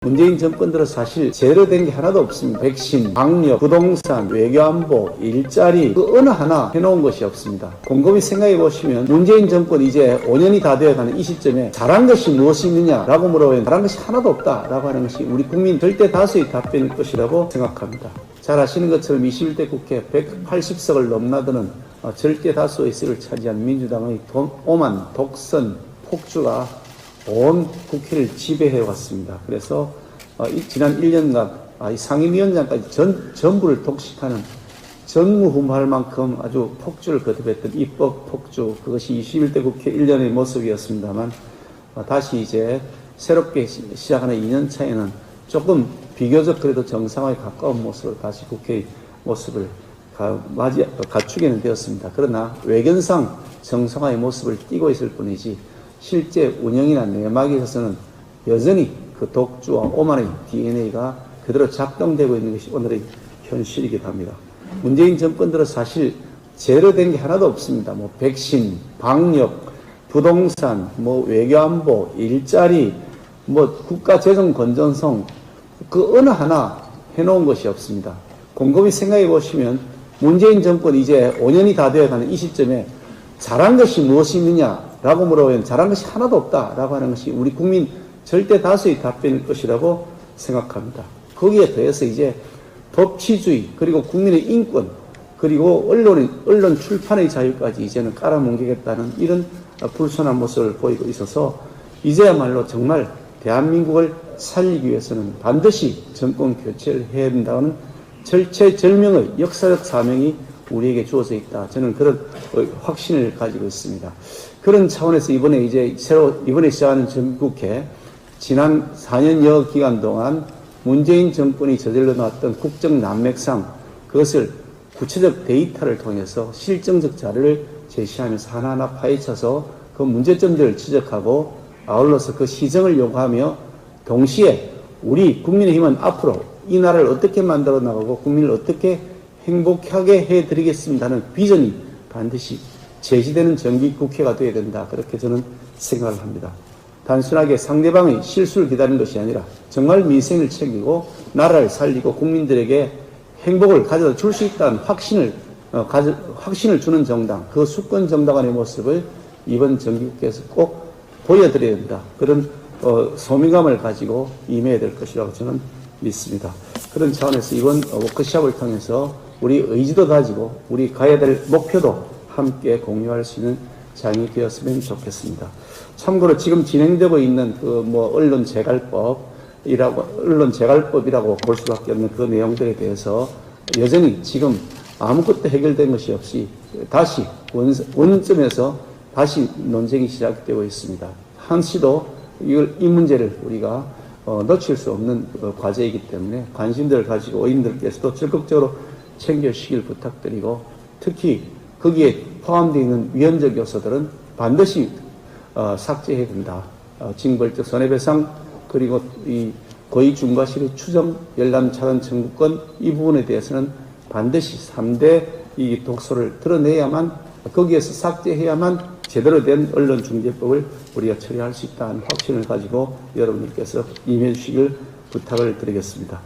문재인 정권 들어 사실 제대로된 게 하나도 없습니다. 백신, 방역, 부동산, 외교안보, 일자리 그 어느 하나 해놓은 것이 없습니다. 곰곰이 생각해 보시면 문재인 정권 이제 5년이 다 되어가는 이 시점에 잘한 것이 무엇이 있느냐라고 물어보면 잘한 것이 하나도 없다라고 하는 것이 우리 국민 절대 다수의 답변일 것이라고 생각합니다. 잘 아시는 것처럼 21대 국회 180석을 넘나드는 절대 다수의 석을 차지한 민주당의 오만, 독선, 폭주가 온 국회를 지배해 왔습니다. 그래서 지난 1년간 상임위원장까지 전부를 독식하는 전무후무할 만큼 아주 폭주를 거듭했던 입법 폭주, 그것이 21대 국회 1년의 모습이었습니다만 다시 이제 새롭게 시작하는 2년 차에는 조금 비교적 그래도 정상화에 가까운 모습으로 다시 국회의 모습을 갖추게는 되었습니다. 그러나 외견상 정상화의 모습을 띠고 있을 뿐이지 실제 운영이나 내막에 있어서는 여전히 그 독주와 오만의 DNA가 그대로 작동되고 있는 것이 오늘의 현실이기도 합니다. 문재인 정권 들어 사실 제대로된 게 하나도 없습니다. 백신, 방역, 부동산, 외교안보, 일자리, 국가재정 건전성 그 어느 하나 해놓은 것이 없습니다. 곰곰이 생각해 보시면 문재인 정권 이제 5년이 다 되어가는 이 시점에 잘한 것이 무엇이 있느냐라고 물어보면 잘한 것이 하나도 없다라고 하는 것이 우리 국민 절대 다수의 답변일 것이라고 생각합니다. 거기에 더해서 이제 법치주의 그리고 국민의 인권 그리고 언론 출판의 자유까지 이제는 깔아뭉개겠다는 이런 불순한 모습을 보이고 있어서 이제야말로 정말 대한민국을 살리기 위해서는 반드시 정권 교체를 해야 된다는 절체절명의 역사적 사명이 우리에게 주어져 있다. 저는 그런 확신을 가지고 있습니다. 그런 차원에서 이번에 시작하는 정기국회 지난 4년여 기간 동안 문재인 정권이 저질러 놨던 국정 난맥상 그것을 구체적 데이터를 통해서 실정적 자료를 제시하면서 하나하나 파헤쳐서 그 문제점들을 지적하고 아울러서 그 시정을 요구하며 동시에 우리 국민의힘은 앞으로 이 나라를 어떻게 만들어 나가고 국민을 어떻게 행복하게 해드리겠습니다 하는 비전이 반드시 제시되는 정기국회가 되어야 된다. 그렇게 저는 생각을 합니다. 단순하게 상대방의 실수를 기다리는 것이 아니라 정말 민생을 챙기고 나라를 살리고 국민들에게 행복을 가져다 줄 수 있다는 확신을 주는 정당, 그 수권 정당의 모습을 이번 정기국회에서 꼭 보여드려야 된다. 그런 소명감을 가지고 임해야 될 것이라고 저는 믿습니다. 그런 차원에서 이번 워크숍을 통해서 우리 의지도 가지고 우리 가야 될 목표도 함께 공유할 수 있는 장이 되었으면 좋겠습니다. 참고로 지금 진행되고 있는 언론 재갈법이라고 볼 수밖에 없는 그 내용들에 대해서 여전히 지금 아무것도 해결된 것이 없이 다시 원점에서 다시 논쟁이 시작되고 있습니다. 한시도 이 문제를 우리가 놓칠 수 없는 과제이기 때문에 관심들을 가지고 의원님들께서도 적극적으로 챙겨주시길 부탁드리고 특히 거기에 포함되어 있는 위헌적 요소들은 반드시 삭제해야 된다. 징벌적 손해배상 그리고 이 고의 중과실의 추정, 열람 차단 청구권 이 부분에 대해서는 반드시 3대 이 독소를 드러내야만 거기에서 삭제해야만 제대로 된 언론중재법을 우리가 처리할 수 있다는 확신을 가지고 여러분들께서 임해 주시길 부탁을 드리겠습니다.